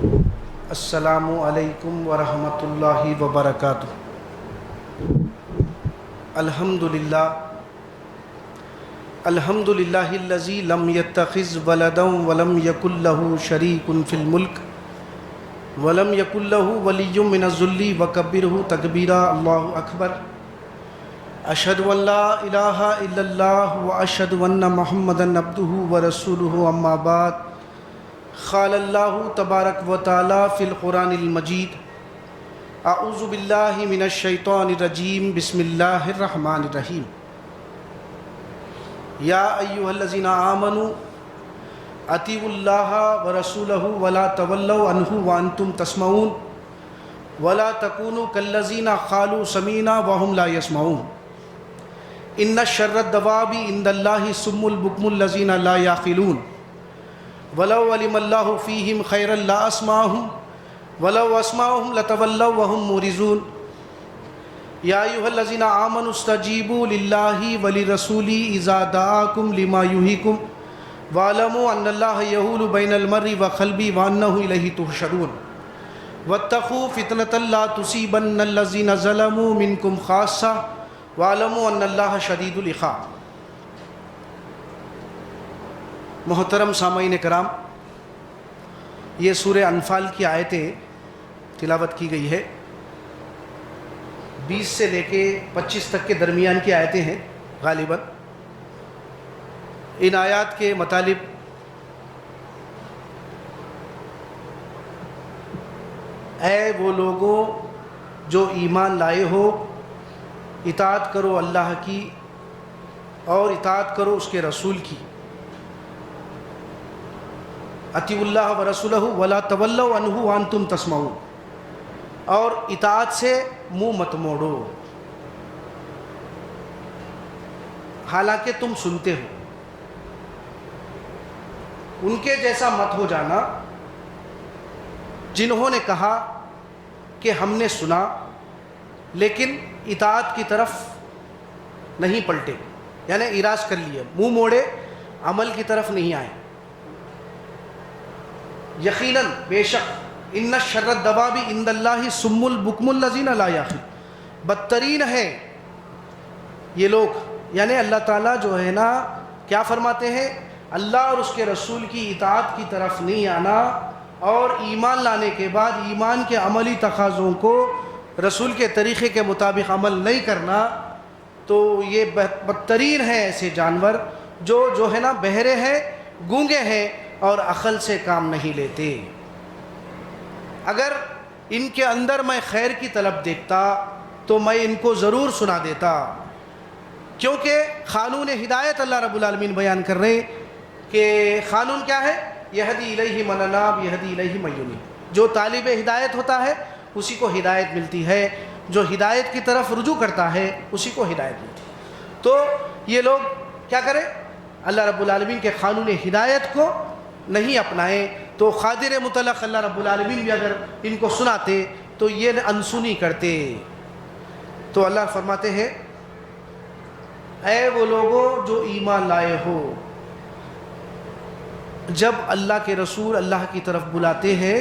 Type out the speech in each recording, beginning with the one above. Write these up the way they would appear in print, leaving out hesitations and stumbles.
السلام علیکم ورحمۃ اللہ وبرکاتہ۔ الحمدللہ الذی لم یتخذ ولدا ولم یکن لہ شریک فی الملک ولم یکن لہ ولی من الذل وکبرہ تکبیرا۔ اللہ اکبر۔ اشہد ان لا الہ الا اللہ واشہد ان محمدا عبدہ ورسولہ، اما بعد۔ قال اللہ تبارک و تعالی فی القرآن المجید: اعوذ باللہ من الشیطان الرجیم، بسم اللہ الرحمن الرحیم۔ یا ایہا الذین آمنوا اطیعوا اللہ ورسولہ ولا تولوا عنہ وانتم تسمعون ولا تکونوا کالذین قالوا سمعنا وهم لا يسمعون۔ ان شر الدواب عند اللہ الصم البکم الذین لا یعقلون۔ ولو علم اللہ فیہم خیرا لاسمعہم ولو اسمعہم لتولوا وهم معرضون۔ یا ایھا الذین آمنوا استجیبوا للہ وللرسول اذا دعاکم لما یحییکم واعلموا ان اللہ یحول بین المرء وقلبہ وانہ الیہ تحشرون۔ واتقوا فتنۃ لا تصیبن الذین ظلموا منکم خاصہ واعلموا ان اللہ شدید العقاب۔ محترم سامعین کرام، یہ سورہ انفال کی آیتیں تلاوت کی گئی ہے۔ 20 سے لے کے 25 تک کے درمیان کی آیتیں ہیں غالباً۔ ان آیات کے مطالب اے وہ لوگوں جو ایمان لائے ہو، اطاعت کرو اللہ کی اور اطاعت کرو اس کے رسول کی۔ اطیعوا اللہ ورسولہ ولا تولوا عنہ وانتم تسمعون، اور اطاعت سے منہ مت موڑو حالانکہ تم سنتے ہو۔ ان کے جیسا مت ہو جانا جنہوں نے کہا کہ ہم نے سنا لیکن اطاعت کی طرف نہیں پلٹے، یعنی اراض کر لیا، منہ موڑے، عمل کی طرف نہیں آئے۔ یقیناً بے شک ان شر الدواب عند اللہ الصم البکم الذین لا یعقلون، بدترین ہیں یہ لوگ، یعنی اللہ تعالیٰ جو ہے نا کیا فرماتے ہیں، اللہ اور اس کے رسول کی اطاعت کی طرف نہیں آنا اور ایمان لانے کے بعد ایمان کے عملی تقاضوں کو رسول کے طریقے کے مطابق عمل نہیں کرنا، تو یہ بدترین ہیں ایسے جانور جو ہے نا بہرے ہیں، گونگے ہیں اور عقل سے کام نہیں لیتے۔ اگر ان کے اندر میں خیر کی طلب دیکھتا تو میں ان کو ضرور سنا دیتا، کیونکہ قانون ہدایت اللہ رب العالمین بیان کر رہے ہیں کہ قانون کیا ہے، یہدی الیہ من اناب یہدی الیہ من ینیب۔ جو طالب ہدایت ہوتا ہے اسی کو ہدایت ملتی ہے، جو ہدایت کی طرف رجوع کرتا ہے اسی کو ہدایت ملتی ہے۔ تو یہ لوگ کیا کریں، اللہ رب العالمین کے قانون ہدایت کو نہیں اپنائیں، تو قادر مطلق اللہ رب العالمین بھی اگر ان کو سناتے تو یہ انسنی کرتے۔ تو اللہ فرماتے ہیں اے وہ لوگوں جو ایمان لائے ہو، جب اللہ کے رسول اللہ کی طرف بلاتے ہیں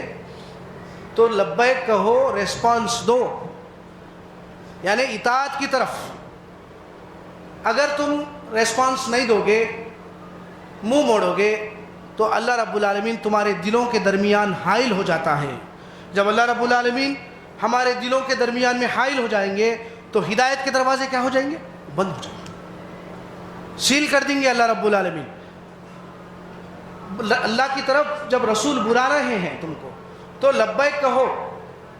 تو لبیک کہو، ریسپانس دو، یعنی اطاعت کی طرف۔ اگر تم ریسپانس نہیں دو گے، منہ موڑو گے، تو اللہ رب العالمین تمہارے دلوں کے درمیان حائل ہو جاتا ہے۔ جب اللہ رب العالمین ہمارے دلوں کے درمیان میں حائل ہو جائیں گے تو ہدایت کے دروازے کیا ہو جائیں گے، بند ہو جائیں گے، سیل کر دیں گے اللہ رب العالمین۔ اللہ کی طرف جب رسول بلا رہے ہیں تم کو تو لبیک کہو،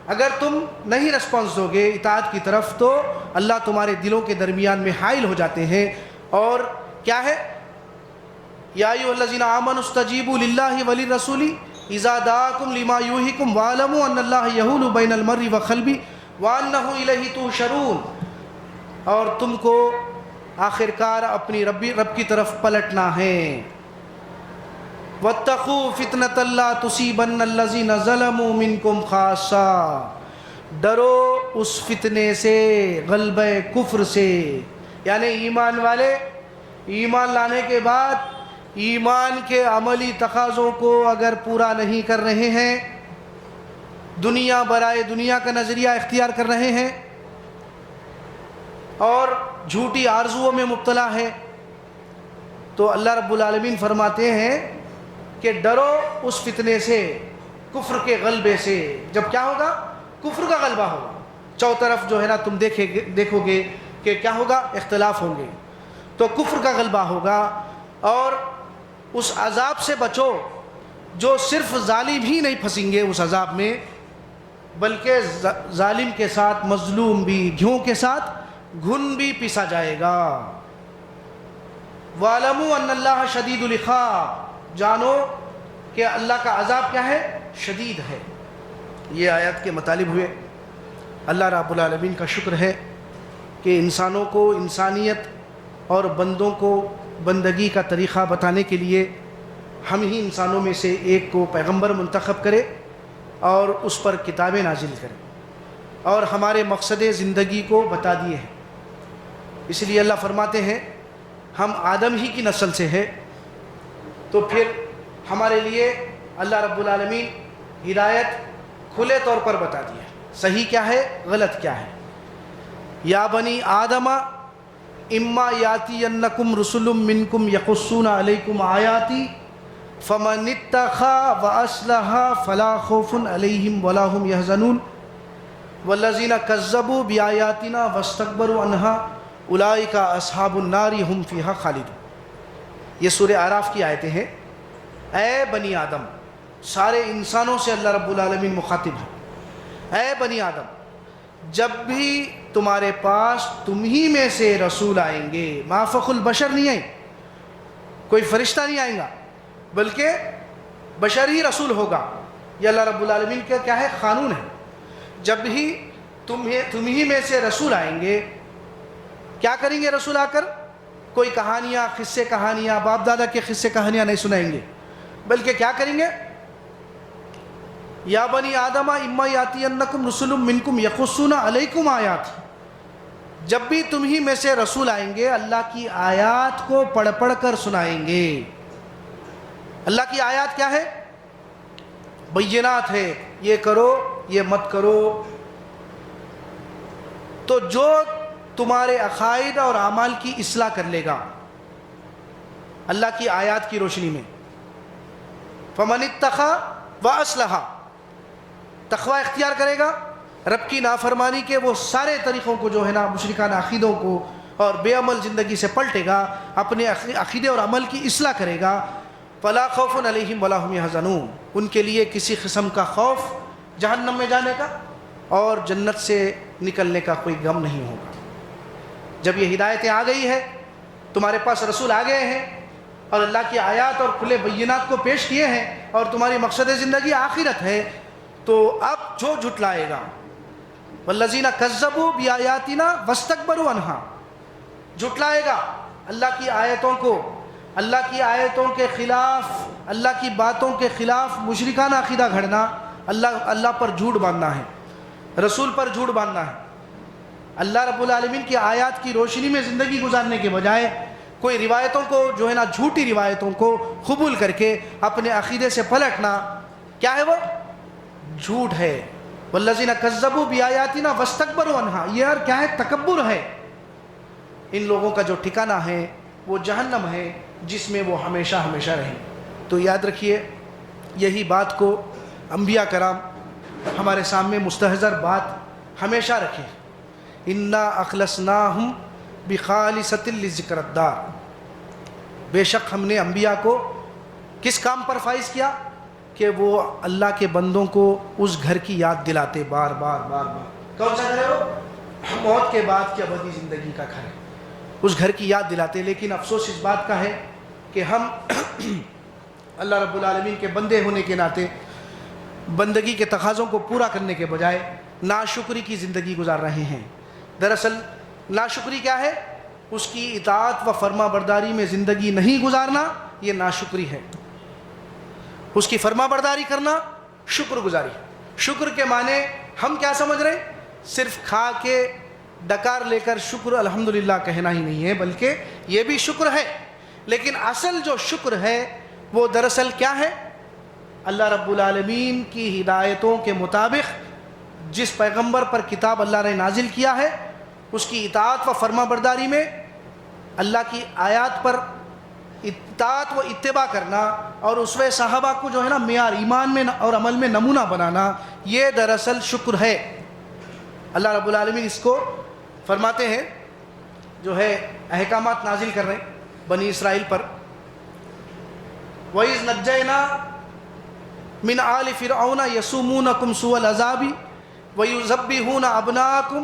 اگر تم نہیں رسپانس دو گے اطاعت کی طرف تو اللہ تمہارے دلوں کے درمیان میں حائل ہو جاتے ہیں۔ اور کیا ہے، یا ایھا الذین آمنوا استجیبوا للہ وللرسول اذا دعاکم لما یحییکم واعلموا ان اللہ یحول بین المرء وقلبہ وانہ الیہ تحشرون۔ اور تم کو آخرکار اپنی رب کی طرف پلٹنا ہے۔ واتقوا فتنۃ لا تصیبن الذین ظلموا منکم خاصہ، ڈرو اس فتنے سے، غلبہ کفر سے، یعنی ایمان والے ایمان لانے کے بعد ایمان کے عملی تقاضوں کو اگر پورا نہیں کر رہے ہیں دنیا برائے دنیا کا نظریہ اختیار کر رہے ہیں اور جھوٹی آرزوؤں میں مبتلا ہے، تو اللہ رب العالمین فرماتے ہیں کہ ڈرو اس فتنے سے، کفر کے غلبے سے۔ جب کیا ہوگا؟ کفر کا غلبہ ہوگا، چو طرف جو ہے نا تم دیکھو گے کہ کیا ہوگا؟ اختلاف ہوں گے، تو کفر کا غلبہ ہوگا۔ اور اس عذاب سے بچو جو صرف ظالم ہی نہیں پھنسیں گے اس عذاب میں، بلکہ ظالم کے ساتھ مظلوم بھی گھیوں کے ساتھ گھن بھی پیسا جائے گا۔ وَاعْلَمُوا أَنَّ اللَّهَ شَدِيدُ الْعِقَابِ، جانو کہ اللہ کا عذاب کیا ہے؟ شدید ہے۔ یہ آیات کے مطالب ہوئے۔ اللہ رب العالمین کا شکر ہے کہ انسانوں کو انسانیت اور بندوں کو بندگی کا طریقہ بتانے کے لیے ہم ہی انسانوں میں سے ایک کو پیغمبر منتخب کرے اور اس پر کتابیں نازل کرے اور ہمارے مقصد زندگی کو بتا دیے ہیں۔ اس لیے اللہ فرماتے ہیں ہم آدم ہی کی نسل سے ہیں، تو پھر ہمارے لیے اللہ رب العالمین ہدایت کھلے طور پر بتا دی ہے، صحیح کیا ہے غلط کیا ہے۔ یا بنی آدم اما یاتینکم رسل منکم یقصون علیکم آیاتی فمن اتقی واصلح فلا خوف علیہم ولا هم یحزنون والذین کذبوا بآیاتنا واستکبروا عنہا اولئک اصحاب النار هم فیہا خالدون۔ یہ سورہ اعراف کی آیتیں ہیں۔ اے بنی آدم، سارے انسانوں سے اللہ رب العالمین مخاطب ہے۔ اے بنی آدم، جب بھی تمہارے پاس تم ہی میں سے رسول آئیں گے، مافخ البشر نہیں آئیں، کوئی فرشتہ نہیں آئیں گا بلکہ بشر ہی رسول ہوگا۔ یہ اللہ رب العالمین کا کیا ہے؟ قانون ہے۔ جب بھی تم ہی میں سے رسول آئیں گے، کیا کریں گے رسول آ کر؟ کوئی کہانیاں، قصے کہانیاں، باپ دادا کے قصے کہانیاں نہیں سنائیں گے، بلکہ کیا کریں گے؟ یا بنی آدم اما یاتینکم رسل منکم یقصون علیکم آیات، جب بھی تم ہی میں سے رسول آئیں گے اللہ کی آیات کو پڑھ پڑھ کر سنائیں گے۔ اللہ کی آیات کیا ہے؟ بینات ہے، یہ کرو یہ مت کرو۔ تو جو تمہارے عقائد اور اعمال کی اصلاح کر لے گا اللہ کی آیات کی روشنی میں، فمن اتقی واصلح، تقوی اختیار کرے گا، رب کی نافرمانی کے وہ سارے طریقوں کو جو ہے نا مشرکانہ عقیدوں کو اور بے عمل زندگی سے پلٹے گا، اپنے عقیدے اور عمل کی اصلاح کرے گا، فلا خوف علیہم ولا هم یحزنون، ان کے لیے کسی قسم کا خوف جہنم میں جانے کا اور جنت سے نکلنے کا کوئی غم نہیں ہوگا۔ جب یہ ہدایتیں آ گئی ہے، تمہارے پاس رسول آ گئے ہیں اور اللہ کی آیات اور کھلے بینات کو پیش کیے ہیں اور تمہاری مقصد زندگی آخرت ہے، تو اب جو جھٹلائے گا والذین کذبوا بآیاتنا واستکبروا عنہا، جھٹلائے گا اللہ کی آیتوں کو، اللہ کی آیتوں کے خلاف، اللہ کی باتوں کے خلاف مشرکانہ عقیدہ گھڑنا، اللہ پر جھوٹ باندھنا ہے، رسول پر جھوٹ باندھنا ہے، اللہ رب العالمین کی آیات کی روشنی میں زندگی گزارنے کے بجائے کوئی روایتوں کو جو ہے نا جھوٹی روایتوں کو قبول کر کے اپنے عقیدے سے پلٹنا، کیا ہے وہ؟ جھوٹ ہے۔ والذین کذبوا بآیاتنا واستکبروا عنہا، یہ یار کیا ہے؟ تکبر ہے۔ ان لوگوں کا جو ٹھکانہ ہے وہ جہنم ہے جس میں وہ ہمیشہ ہمیشہ رہیں۔ تو یاد رکھیے، یہی بات کو انبیاء کرام ہمارے سامنے مستحضر بات ہمیشہ رکھیں۔ انا اخلصناہم بخالصۃ لذکر الدار، بے شک ہم نے انبیاء کو کس کام پر فائز کیا کہ وہ اللہ کے بندوں کو اس گھر کی یاد دلاتے بار بار بار بار۔ کون سا گھر ہے وہ؟ موت کے بعد کی ابدی زندگی کا گھر ہے، اس گھر کی یاد دلاتے۔ لیکن افسوس اس بات کا ہے کہ ہم اللہ رب العالمین کے بندے ہونے کے ناطے بندگی کے تقاضوں کو پورا کرنے کے بجائے ناشکری کی زندگی گزار رہے ہیں۔ دراصل ناشکری کیا ہے؟ اس کی اطاعت و فرما برداری میں زندگی نہیں گزارنا، یہ ناشکری ہے۔ اس کی فرما برداری کرنا شکر گزاری ہے۔ شکر کے معنی ہم کیا سمجھ رہے ہیں؟ صرف کھا کے ڈکار لے کر شکر الحمدللہ کہنا ہی نہیں ہے، بلکہ یہ بھی شکر ہے، لیکن اصل جو شکر ہے وہ دراصل کیا ہے؟ اللہ رب العالمین کی ہدایتوں کے مطابق جس پیغمبر پر کتاب اللہ نے نازل کیا ہے اس کی اطاعت و فرما برداری میں، اللہ کی آیات پر اطاعت و اتباع کرنا اور اسوہ صحابہ کو جو ہے نا معیار ایمان میں اور عمل میں نمونہ بنانا، یہ دراصل شکر ہے۔ اللہ رب العالمین اس کو فرماتے ہیں، جو ہے احکامات نازل کر رہے ہیں بنی اسرائیل پر۔ وَإِذْ نَجَّيْنَا مِنْ آلِ فِرْعَوْنَ يَسُومُونَكُمْ سُوءَ الْعَذَابِ وَيُذَبِّحُونَ أَبْنَاءَكُمْ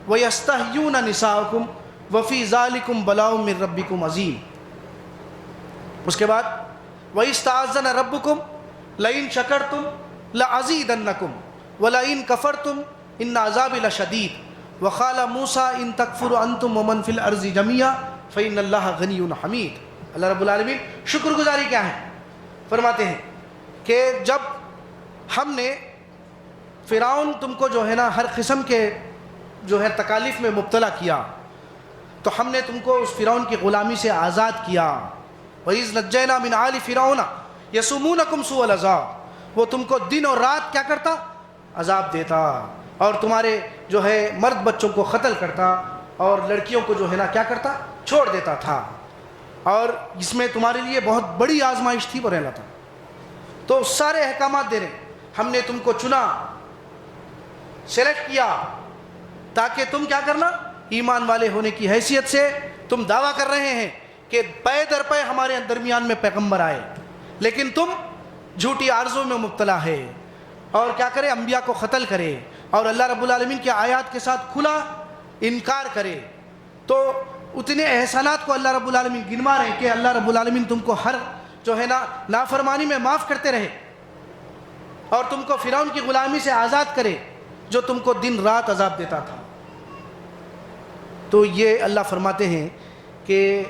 وَيَسْتَحْيُونَ نِسَاءَكُمْ وَفِي ذَلِكُمْ بَلَاءٌ مِّن رَبِّكُمْ عَظِيمٌ۔ اس کے بعد وَإِذْ تَعَذَّنَ رَبُّكُمْ لَئِن شَكَرْتُمْ لَأَزِيدَنَّكُمْ وَلَئِن كَفَرْتُمْ إِنَّ عَذَابِي لَشَدِيدٌ وَقَالَ مُوسَىٰ إِن تَكْفُرُوا أَنتُمْ وَمَنْ فِي الْأَرْضِ جَمِيعًا فَإِنَّ اللَّهَ غَنِيٌّ حَمِيدٌ۔ اللہ رب العالمین شکر گزاری کیا ہے فرماتے ہیں کہ جب ہم نے فرعون تم کو جو ہے نا ہر قسم کے جو ہے تکالیف میں مبتلا کیا تو ہم نے تم کو اس فرعون کی غلامی سے آزاد کیا۔ وَإِذْ نَجَّيْنَا مِنْ آلِ فِرْعَوْنَ يَسُومُونَكُمْ سُوءَ الْعَذَابِ، وہ تم کو دن اور رات کیا کرتا؟ عذاب دیتا، اور تمہارے جو ہے مرد بچوں کو قتل کرتا اور لڑکیوں کو جو ہے نا کیا کرتا؟ چھوڑ دیتا تھا، اور اس میں تمہارے لیے بہت بڑی آزمائش تھی وہ رہنا تھا۔ تو سارے احکامات دے رہے، ہم نے تم کو چنا، سلیکٹ کیا، تاکہ تم کیا کرنا؟ ایمان والے ہونے کی حیثیت سے تم دعویٰ کر رہے ہیں کہ پے در پے ہمارے درمیان میں پیغمبر آئے، لیکن تم جھوٹی آرزوں میں مبتلا ہے اور کیا کرے؟ انبیاء کو قتل کرے اور اللہ رب العالمین کی آیات کے ساتھ کھلا انکار کرے۔ تو اتنے احسانات کو اللہ رب العالمین گنوا رہے ہیں کہ اللہ رب العالمین تم کو ہر جو ہے نا نافرمانی میں معاف کرتے رہے اور تم کو فرعون کی غلامی سے آزاد کرے جو تم کو دن رات عذاب دیتا تھا۔ تو یہ اللہ فرماتے ہیں کہ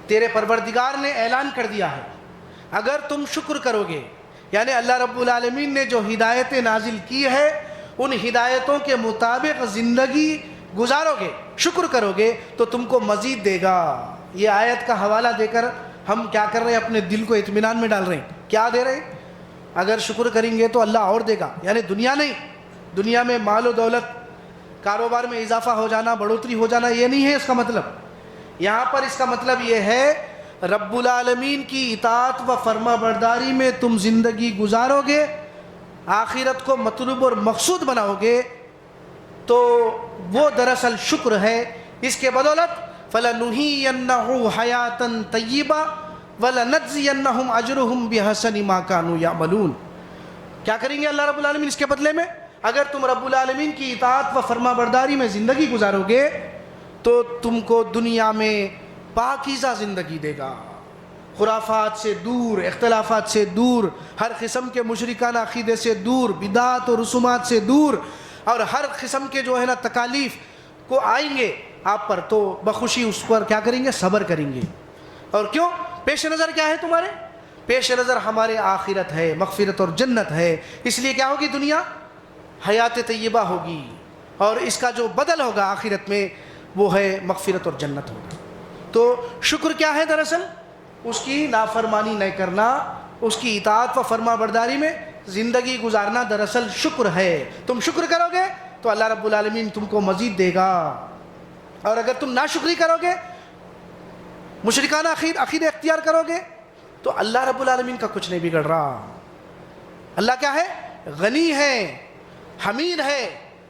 تیرے پروردگار نے اعلان کر دیا ہے اگر تم شکر کرو گے، یعنی اللہ رب العالمین نے جو ہدایتیں نازل کی ہے ان ہدایتوں کے مطابق زندگی گزارو گے، شکر کرو گے تو تم کو مزید دے گا۔ یہ آیت کا حوالہ دے کر ہم کیا کر رہے ہیں؟ اپنے دل کو اطمینان میں ڈال رہے ہیں۔ کیا دے رہے ہیں؟ اگر شکر کریں گے تو اللہ اور دے گا، یعنی دنیا نہیں، دنیا میں مال و دولت، کاروبار میں اضافہ ہو جانا، بڑھوتری ہو جانا، یہ نہیں ہے اس کا مطلب۔ یہاں پر اس کا مطلب یہ ہے رب العالمین کی اطاعت و فرما برداری میں تم زندگی گزارو گے، آخرت کو مطلوب اور مقصود بناؤ گے تو وہ دراصل شکر ہے۔ اس کے بدولت فَلَنُحِيَنَّهُ حَيَاةً طَيِّبَةً وَلَنَجْزِيَنَّهُمْ أَجْرَهُمْ بِأَحْسَنِ مَا كَانُوا يَعْمَلُونَ۔ کیا کریں گے اللہ رب العالمین اس کے بدلے میں؟ اگر تم رب العالمین کی اطاعت و فرما برداری میں زندگی گزارو گے تو تم کو دنیا میں پاکیزہ زندگی دے گا، خرافات سے دور، اختلافات سے دور، ہر قسم کے مشرکانہ عقیدے سے دور، بدعات اور رسومات سے دور، اور ہر قسم کے جو ہے نا تکالیف کو آئیں گے آپ پر تو بخوشی اس پر کیا کریں گے؟ صبر کریں گے۔ اور کیوں؟ پیش نظر کیا ہے تمہارے؟ پیش نظر ہمارے آخرت ہے، مغفرت اور جنت ہے، اس لیے کیا ہوگی؟ دنیا حیات طیبہ ہوگی اور اس کا جو بدل ہوگا آخرت میں وہ ہے مغفرت اور جنت ہوگا۔ تو شکر کیا ہے دراصل؟ اس کی نافرمانی نہیں کرنا، اس کی اطاعت و فرما برداری میں زندگی گزارنا دراصل شکر ہے۔ تم شکر کرو گے تو اللہ رب العالمین تم کو مزید دے گا، اور اگر تم ناشکری کرو گے، مشرکانہ عقیدہ اختیار کرو گے تو اللہ رب العالمین کا کچھ نہیں بگڑ رہا۔ اللہ کیا ہے؟ غنی ہے، حمید ہے،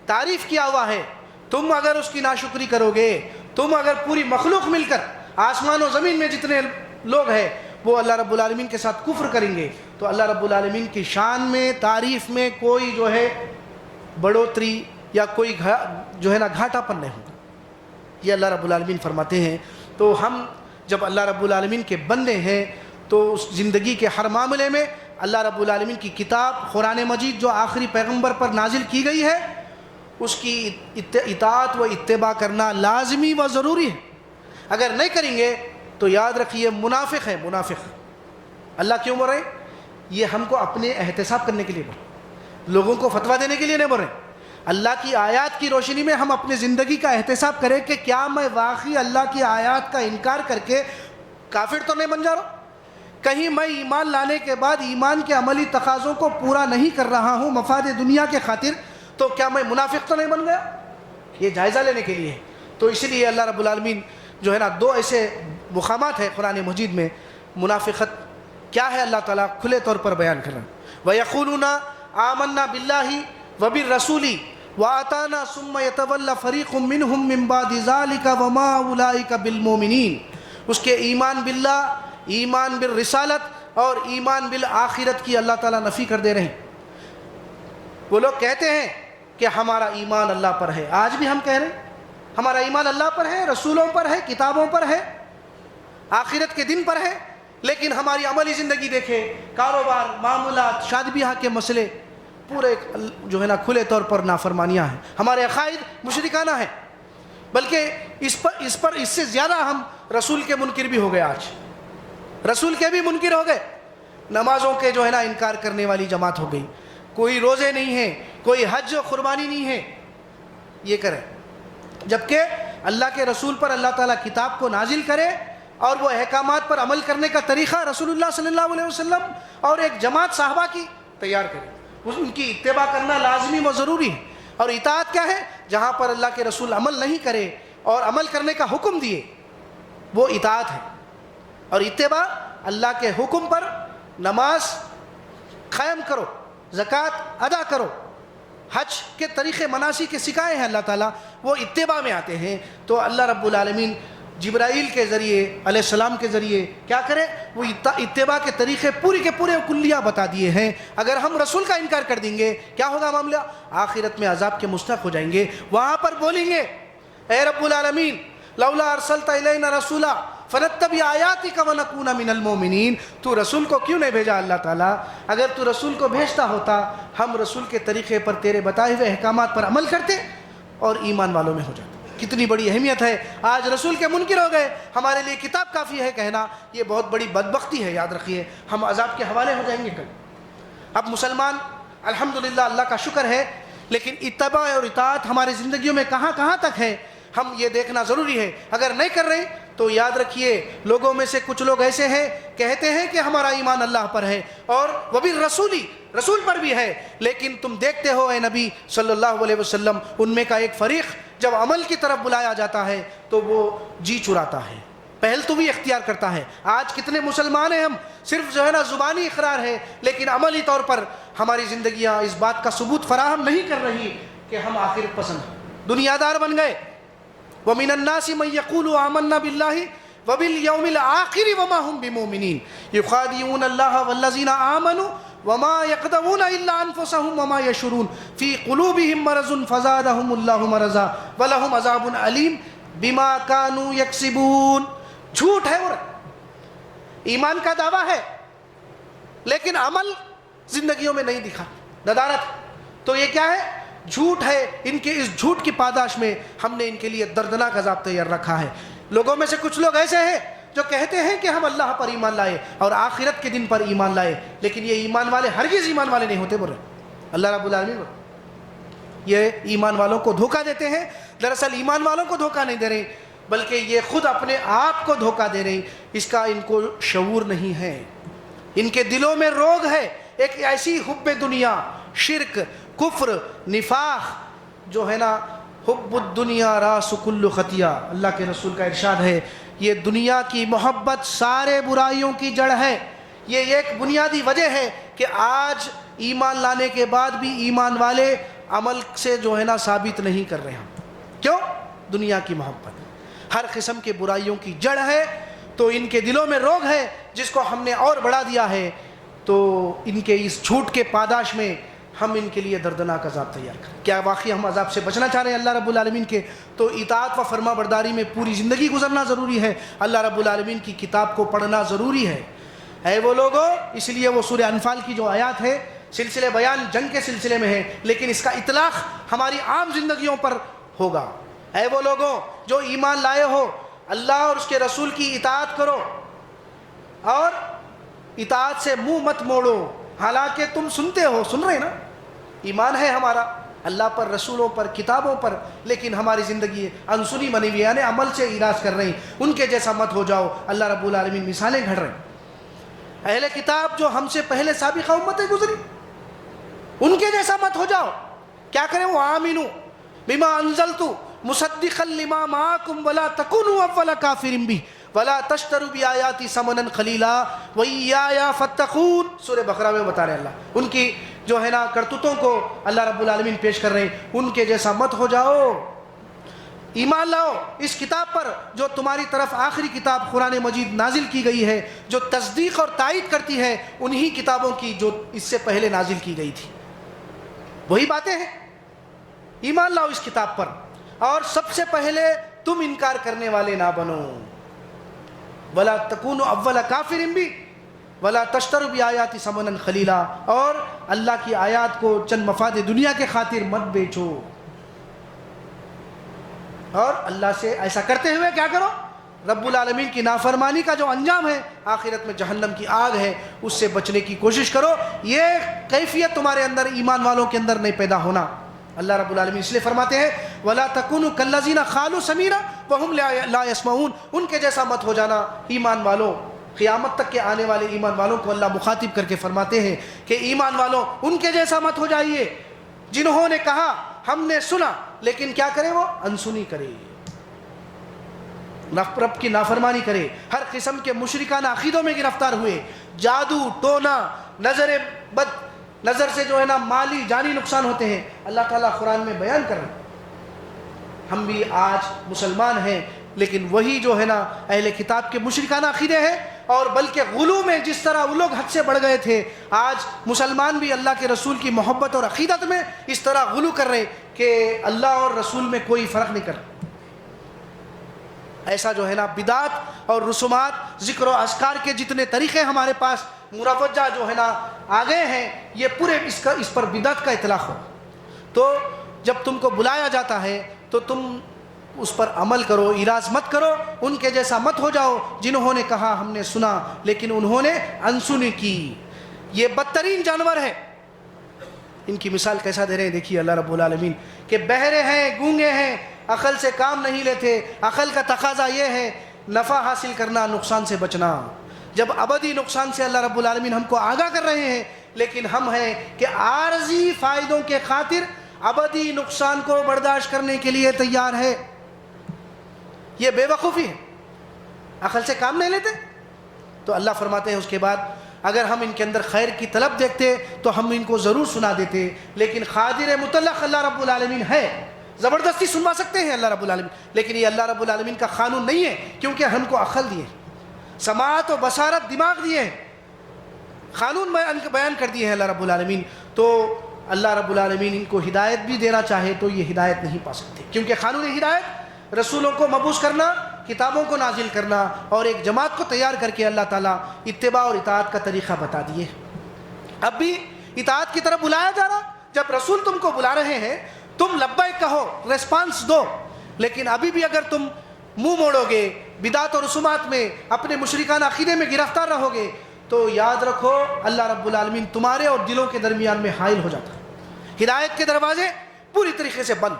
تعریف کیا ہوا ہے۔ تم اگر اس کی ناشکری کرو گے، تم اگر پوری مخلوق مل کر آسمان و زمین میں جتنے لوگ ہیں وہ اللہ رب العالمین کے ساتھ کفر کریں گے تو اللہ رب العالمین کی شان میں، تعریف میں کوئی جو ہے بڑھوتری یا کوئی جو ہے نا گھاٹا پن نہیں ہوگا۔ یہ اللہ رب العالمین فرماتے ہیں۔ تو ہم جب اللہ رب العالمین کے بندے ہیں تو اس زندگی کے ہر معاملے میں اللہ رب العالمین کی کتاب قرآن مجید جو آخری پیغمبر پر نازل کی گئی ہے اس کی اطاعت و اتباع کرنا لازمی و ضروری ہے۔ اگر نہیں کریں گے تو یاد رکھیے منافق ہے، منافق۔ اللہ کیوں بول رہے ہیں؟ یہ ہم کو اپنے احتساب کرنے کے لیے بول رہے، لوگوں کو فتویٰ دینے کے لیے نہیں بول رہے۔ اللہ کی آیات کی روشنی میں ہم اپنی زندگی کا احتساب کریں کہ کیا میں واقعی اللہ کی آیات کا انکار کر کے کافر تو نہیں بن جا رہا؟ کہیں میں ایمان لانے کے بعد ایمان کے عملی تقاضوں کو پورا نہیں کر رہا ہوں مفاد دنیا کے خاطر، تو کیا میں منافق تو نہیں بن گیا؟ یہ جائزہ لینے کے لیے ہے۔ تو اسی لیے اللہ رب العالمین جو ہے نا دو ایسے مقامات ہیں قرآن مجید میں منافقت کیا ہے اللہ تعالیٰ کھلے طور پر بیان کر رہا ہے۔ وَيَقُولُونَ آمَنَّا بِاللَّهِ وَبِالرَّسُولِ وَآتَانَا ثُمَّ يَتَوَلَّى فَرِيقٌ مِّنْهُم مِّن بَعْدِ ذَلِكَ وَمَا أُولَٰئِكَ بِالْمُؤْمِنِينَ۔ اس کے ایمان باللہ، ایمان بالرسالت اور ایمان بالآخرت کی اللہ تعالیٰ نفی کر دے رہے ہیں۔ وہ لوگ کہتے ہیں کہ ہمارا ایمان اللہ پر ہے، آج بھی ہم کہہ رہے ہیں ہمارا ایمان اللہ پر ہے، رسولوں پر ہے، کتابوں پر ہے، آخرت کے دن پر ہے، لیکن ہماری عملی زندگی دیکھیں، کاروبار، معاملات، شادی بیاہ کے مسئلے پورے جو ہے نا کھلے طور پر نافرمانیاں ہیں، ہمارے عقائد مشرکانہ ہیں، بلکہ اس سے زیادہ ہم رسول کے منکر بھی ہو گئے، آج رسول کے بھی منکر ہو گئے، نمازوں کے جو ہے نا انکار کرنے والی جماعت ہو گئی، کوئی روزے نہیں ہیں، کوئی حج و قربانی نہیں ہے، یہ کرے، جبکہ اللہ کے رسول پر اللہ تعالیٰ کتاب کو نازل کرے اور وہ احکامات پر عمل کرنے کا طریقہ رسول اللہ صلی اللہ علیہ وسلم اور ایک جماعت صحابہ کی تیار کرے، ان کی اتباع کرنا لازمی و ضروری ہے۔ اور اطاعت کیا ہے؟ جہاں پر اللہ کے رسول عمل نہیں کرے اور عمل کرنے کا حکم دیے وہ اطاعت ہے، اور اتباع اللہ کے حکم پر نماز قائم کرو، زکوٰۃ ادا کرو، حج کے طریقے مناسک کے سکھائے ہیں اللہ تعالیٰ، وہ اتباع میں آتے ہیں۔ تو اللہ رب العالمین جبرائیل کے ذریعے علیہ السلام کے ذریعے کیا کرے؟ وہ اتباع کے طریقے پوری کے پورے کلیہ بتا دیے ہیں۔ اگر ہم رسول کا انکار کر دیں گے کیا ہوگا معاملہ؟ آخرت میں عذاب کے مستحق ہو جائیں گے، وہاں پر بولیں گے اے رب العالمین لولا ارسلت الینا رسولا فنتبع آیاتک ونکون من المؤمنین، تو رسول کو کیوں نہیں بھیجا اللہ تعالیٰ؟ اگر تو رسول کو بھیجتا ہوتا ہم رسول کے طریقے پر تیرے بتائے ہوئے احکامات پر عمل کرتے اور ایمان والوں میں ہو جاتے۔ کتنی بڑی اہمیت ہے، آج رسول کے منکر ہو گئے، ہمارے لیے کتاب کافی ہے کہنا، یہ بہت بڑی بدبختی ہے، یاد رکھیے ہم عذاب کے حوالے ہو جائیں گے کل۔ اب مسلمان الحمدللہ اللہ کا شکر ہے، لیکن اتباع اور اطاعت ہماری زندگیوں میں کہاں کہاں تک ہے ہم یہ دیکھنا ضروری ہے۔ اگر نہیں کر رہے تو یاد رکھیے لوگوں میں سے کچھ لوگ ایسے ہیں کہتے ہیں کہ ہمارا ایمان اللہ پر ہے اور وہ بھی رسول پر بھی ہے، لیکن تم دیکھتے ہو اے نبی صلی اللہ علیہ وسلم ان میں کا ایک فریق جب عمل کی طرف بلایا جاتا ہے تو وہ جی چراتا ہے، پہل تو بھی اختیار کرتا ہے۔ آج کتنے مسلمان ہیں ہم، صرف جو ہے نا زبانی اقرار ہے، لیکن عملی طور پر ہماری زندگیاں اس بات کا ثبوت فراہم نہیں کر رہی کہ ہم آخرت پسند ہیں، دنیا دار بن گئے۔ وَمِنَ النَّاسِ مَن يَقُولُ آمَنَّا بِاللَّهِ وَبِالْيَوْمِ الْآخِرِ وَمَا هُمْ بِمُؤْمِنِينَ يُخَادِعُونَ اللَّهَ وَالَّذِينَ آمَنُوا وَمَا يَقْدَرُونَ إِلَّا أَنفُسَهُمْ وَمَا يَشْعُرُونَ فِي قُلُوبِهِم مَّرَضٌ فَزَادَهُمُ اللَّهُ مَرَضًا وَلَهُمْ عَذَابٌ أَلِيمٌ بِمَا كَانُوا يَكْسِبُونَ۔ جھوٹ ہے، اور ایمان کا دعویٰ ہے لیکن عمل زندگیوں میں نہیں دکھا، ندارت۔ تو یہ کیا ہے؟ جھوٹ ہے۔ ان کے اس جھوٹ کی پاداش میں ہم نے ان کے لیے دردناک عذاب تیار رکھا ہے۔ لوگوں میں سے کچھ لوگ ایسے ہیں جو کہتے ہیں کہ ہم اللہ پر ایمان لائے اور آخرت کے دن پر ایمان لائے، لیکن یہ ایمان والے ہرگز ایمان والے نہیں ہوتے، بولے اللہ رب العالمین یہ ایمان والوں کو دھوکہ دیتے ہیں۔ دراصل ایمان والوں کو دھوکہ نہیں دے رہے بلکہ یہ خود اپنے آپ کو دھوکہ دے رہے، اس کا ان کو شعور نہیں ہے۔ ان کے دلوں میں روگ ہے، ایک ایسی حب دنیا، شرک، کفر، نفاق جو ہے نا، حب الدنیا راس کل خطیہ، اللہ کے رسول کا ارشاد ہے یہ دنیا کی محبت سارے برائیوں کی جڑ ہے۔ یہ ایک بنیادی وجہ ہے کہ آج ایمان لانے کے بعد بھی ایمان والے عمل سے جو ہے نا ثابت نہیں کر رہے ہیں۔ کیوں؟ دنیا کی محبت ہر قسم کے برائیوں کی جڑ ہے، تو ان کے دلوں میں روگ ہے جس کو ہم نے اور بڑھا دیا ہے۔ تو ان کے اس جھوٹ کے پاداش میں ہم ان کے لیے دردناک عذاب تیار کریں۔ کیا واقعی ہم عذاب سے بچنا چاہ رہے ہیں اللہ رب العالمین کے؟ تو اطاعت و فرما برداری میں پوری زندگی گزرنا ضروری ہے، اللہ رب العالمین کی کتاب کو پڑھنا ضروری ہے۔ اے وہ لوگوں، اس لیے وہ سورہ انفال کی جو آیات ہے سلسلے بیان جنگ کے سلسلے میں ہے، لیکن اس کا اطلاق ہماری عام زندگیوں پر ہوگا۔ اے وہ لوگوں جو ایمان لائے ہو، اللہ اور اس کے رسول کی اطاعت کرو اور اطاعت سے منہ مت موڑو، حالانکہ تم سنتے ہو، سن رہے نا، ایمان ہے ہمارا اللہ پر، رسولوں پر، کتابوں پر، لیکن ہماری زندگی انسنی بنی ہوئی، یعنی عمل سے اراض کر رہی، ان کے جیسا مت ہو جاؤ۔ اللہ رب العالمین مثالیں گھڑ رہے ہیں۔ اہل کتاب جو ہم سے پہلے سابقہ امتیں گزری ان کے جیسا مت ہو جاؤ. کیا کریں وہ؟ آمنو بما انزلت مصدقا لما معکم ولا تکونوا اول کافر بہ ولا تشتروا بآیاتی ثمنا قلیلا وایایا فاتقون. سورہ بقرہ میں بتا رہے اللہ ان کی جو ہے نا کرتوتوں کو اللہ رب العالمین پیش کر رہے ہیں. ان کے جیسا مت ہو جاؤ. ایمان لاؤ اس کتاب پر جو تمہاری طرف آخری کتاب قرآن مجید نازل کی گئی ہے، جو تصدیق اور تائید کرتی ہے انہی کتابوں کی جو اس سے پہلے نازل کی گئی تھی. وہی باتیں ہیں. ایمان لاؤ اس کتاب پر اور سب سے پہلے تم انکار کرنے والے نہ بنو. ولا تکونوا اول کافر بہ ولا تشتروا بآیاتی ثمنا قلیلا. اور اللہ کی آیات کو چند مفاد دنیا کے خاطر مت بیچو. اور اللہ سے ایسا کرتے ہوئے کیا کرو؟ رب العالمین کی نافرمانی کا جو انجام ہے آخرت میں جہنم کی آگ ہے، اس سے بچنے کی کوشش کرو. یہ کیفیت تمہارے اندر ایمان والوں کے اندر نہیں پیدا ہونا. اللہ رب العالمین اس لیے فرماتے ہیں وَلَا تَكُونُوا كَالَّذِينَ خَالُوا سَمِيرًا وَهُمْ لَا يَسْمَعُونَ. ان کے جیسا مت ہو جانا ایمان والوں. قیامت تک کے آنے والے ایمان والوں کو اللہ مخاطب کر کے فرماتے ہیں کہ ایمان والوں ان کے جیسا مت ہو جائیے جنہوں نے کہا ہم نے سنا لیکن کیا کرے؟ وہ انسنی کرے، رب کی نافرمانی کرے، ہر قسم کے مشرکانہ عقیدوں میں گرفتار ہوئے، جادو ٹونا، نظر سے جو ہے نا مالی جانی نقصان ہوتے ہیں. اللہ تعالیٰ قرآن میں بیان کر رہے ہیں. ہم بھی آج مسلمان ہیں لیکن وہی جو ہے نا اہل کتاب کے مشرکانہ عقیدے ہیں. اور بلکہ غلو میں جس طرح وہ لوگ حد سے بڑھ گئے تھے، آج مسلمان بھی اللہ کے رسول کی محبت اور عقیدت میں اس طرح غلو کر رہے کہ اللہ اور رسول میں کوئی فرق نہیں کر. ایسا جو ہے نا بدعت اور رسومات، ذکر و اذکار کے جتنے طریقے ہمارے پاس مروجہ جو ہے نا آ گئے ہیں، یہ پورے اس پر بدعت کا اطلاق ہو. تو جب تم کو بلایا جاتا ہے تو تم اس پر عمل کرو، اراض مت کرو. ان کے جیسا مت ہو جاؤ جنہوں نے کہا ہم نے سنا لیکن انہوں نے انسنی کی. یہ بدترین جانور ہے. ان کی مثال کیسا دے رہے ہیں دیکھیے اللہ رب العالمین کہ بہرے ہیں، گونگے ہیں، عقل سے کام نہیں لیتے. عقل کا تقاضا یہ ہے نفع حاصل کرنا، نقصان سے بچنا. جب ابدی نقصان سے اللہ رب العالمین ہم کو آگاہ کر رہے ہیں لیکن ہم ہیں کہ عارضی فائدوں کے خاطر ابدی نقصان کو برداشت کرنے کے لیے تیار ہے. یہ بے وقوفی ہے. عقل سے کام نہیں لیتے. تو اللہ فرماتے ہیں اس کے بعد اگر ہم ان کے اندر خیر کی طلب دیکھتے تو ہم ان کو ضرور سنا دیتے. لیکن قادر مطلق اللہ رب العالمین ہے، زبردستی سنوا سکتے ہیں اللہ رب العالمین. لیکن یہ اللہ رب العالمین کا قانون نہیں ہے کیونکہ ہم کو عقل دیے، سماعت و بصارت دماغ دیے ہیں، قانون بیان کر دیے ہیں اللہ رب العالمین. تو اللہ رب العالمین ان کو ہدایت بھی دینا چاہے تو یہ ہدایت نہیں پا سکتے کیونکہ قانون ہدایت رسولوں کو مبعوث کرنا، کتابوں کو نازل کرنا اور ایک جماعت کو تیار کر کے اللہ تعالیٰ اتباع اور اطاعت کا طریقہ بتا دیے. اب بھی اطاعت کی طرف بلایا جا رہا. جب رسول تم کو بلا رہے ہیں تم لبیک کہو، ریسپانس دو. لیکن ابھی بھی اگر تم منہ موڑو گے، بدعت اور رسومات میں اپنے مشرکانہ عقیدے میں گرفتار رہو گے تو یاد رکھو اللہ رب العالمین تمہارے اور دلوں کے درمیان میں حائل ہو جاتا ہے. ہدایت کے دروازے پوری طریقے سے بند.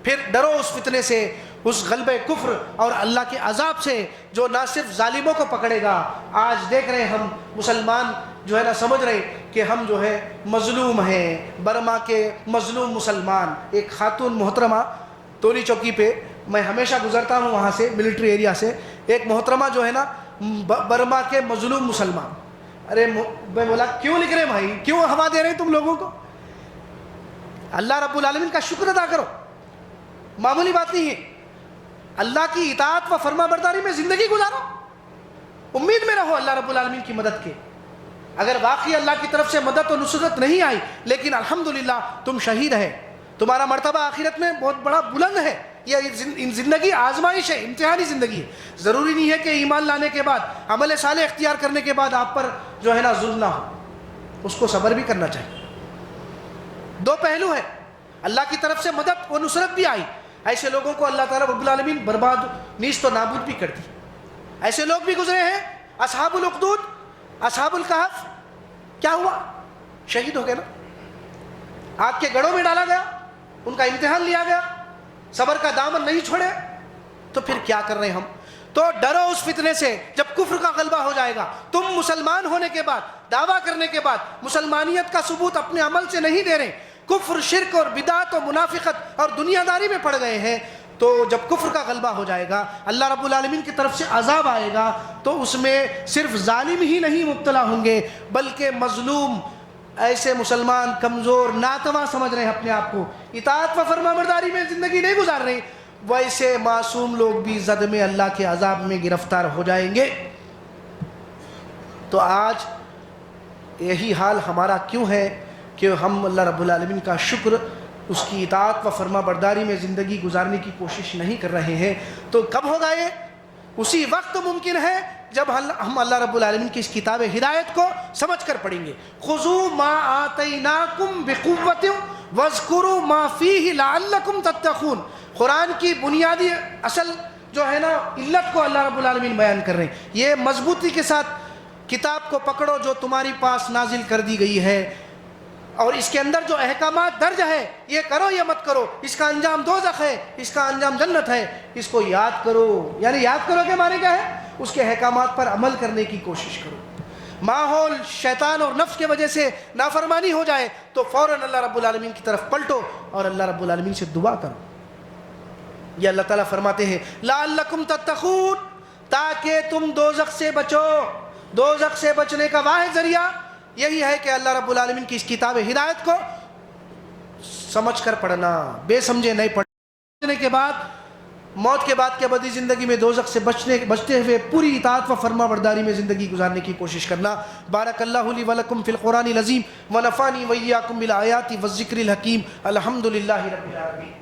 پھر ڈرو اس فتنے سے، اس غلبہ کفر اور اللہ کے عذاب سے جو نہ صرف ظالموں کو پکڑے گا. آج دیکھ رہے ہم مسلمان جو ہے نا سمجھ رہے کہ ہم جو ہے مظلوم ہیں. برما کے مظلوم مسلمان. ایک خاتون محترمہ تولی چوکی پہ، میں ہمیشہ گزرتا ہوں وہاں سے ملٹری ایریا سے، ایک محترمہ جو ہے نا برما کے مظلوم مسلمان. ارے میں بولا کیوں لکھ رہے بھائی، کیوں ہوا دے رہے ہیں تم لوگوں کو؟ اللہ رب العالمین کا شکر ادا کرو، معمولی بات نہیں ہے. اللہ کی اطاعت و فرما برداری میں زندگی گزارو، امید میں رہو اللہ رب العالمین کی مدد کے. اگر واقعی اللہ کی طرف سے مدد و نصرت نہیں آئی لیکن الحمدللہ تم شہید ہے، تمہارا مرتبہ آخرت میں بہت بڑا بلند ہے. یہ زندگی آزمائش ہے، امتحانی زندگی ہے. ضروری نہیں ہے کہ ایمان لانے کے بعد، عمل صالح اختیار کرنے کے بعد آپ پر جو ہے نا ظلم نہ ہو. اس کو صبر بھی کرنا چاہیے. دو پہلو ہے. اللہ کی طرف سے مدد و نصرت بھی آئی، ایسے لوگوں کو اللہ تعالیٰ رب العالمین برباد نیست و نابود بھی کر دی. ایسے لوگ بھی گزرے ہیں. اصحاب الاخدود، اصحاب الکہف، کیا ہوا؟ شہید ہو گئے نا. آگ کے گڑھوں میں ڈالا گیا، ان کا امتحان لیا گیا، صبر کا دامن نہیں چھوڑے. تو پھر کیا کر رہے ہیں ہم؟ تو ڈرو اس فتنے سے جب کفر کا غلبہ ہو جائے گا. تم مسلمان ہونے کے بعد، دعویٰ کرنے کے بعد مسلمانیت کا ثبوت اپنے عمل سے نہیں دے رہے، کفر، شرک اور بدعت اور منافقت اور دنیا داری میں پڑ گئے ہیں، تو جب کفر کا غلبہ ہو جائے گا، اللہ رب العالمین کی طرف سے عذاب آئے گا، تو اس میں صرف ظالم ہی نہیں مبتلا ہوں گے بلکہ مظلوم، ایسے مسلمان کمزور ناتواں سمجھ رہے ہیں اپنے آپ کو، اطاعت و فرما برداری میں زندگی نہیں گزار رہے، ویسے معصوم لوگ بھی زد میں اللہ کے عذاب میں گرفتار ہو جائیں گے. تو آج یہی حال ہمارا کیوں ہے کہ ہم اللہ رب العالمین کا شکر، اس کی اطاعت و فرما برداری میں زندگی گزارنے کی کوشش نہیں کر رہے ہیں. تو کب ہوگا یہ؟ اسی وقت ممکن ہے جب ہم اللہ رب العالمین کی اس کتاب ہدایت کو سمجھ کر پڑھیں گے. خذوا ما آتیناکم بقوۃ واذکروا ما فیہ لعلکم تتقون. قرآن کی بنیادی اصل جو ہے نا علت کو اللہ رب العالمین بیان کر رہے ہیں. یہ مضبوطی کے ساتھ کتاب کو پکڑو جو تمہاری پاس نازل کر دی گئی ہے، اور اس کے اندر جو احکامات درج ہے، یہ کرو یہ مت کرو، اس کا انجام دوزخ ہے، اس کا انجام جنت ہے، اس کو یاد کرو. یعنی یاد کرو کہ معنی کیا ہے؟ اس کے احکامات پر عمل کرنے کی کوشش کرو. ماحول شیطان اور نفس کی وجہ سے نافرمانی ہو جائے تو فوراً اللہ رب العالمین کی طرف پلٹو اور اللہ رب العالمین سے دعا کرو. یہ اللہ تعالیٰ فرماتے ہیں لعلکم تتقون، تاکہ تم دوزخ سے بچو. دوزخ سے بچنے کا واحد ذریعہ یہی ہے کہ اللہ رب العالمین کی اس کتاب ہدایت کو سمجھ کر پڑھنا، بے سمجھے نہیں پڑھنے کے بعد، موت کے بعد کے ابدی زندگی میں دوزخ سے بچتے ہوئے پوری اطاعت و فرما برداری میں زندگی گزارنے کی کوشش کرنا. بارک اللہ لی ولکم فی القرآن العظیم ونفعنی وایاکم بالآیات والذکر الحکیم. الحمدللہ رب العالمین.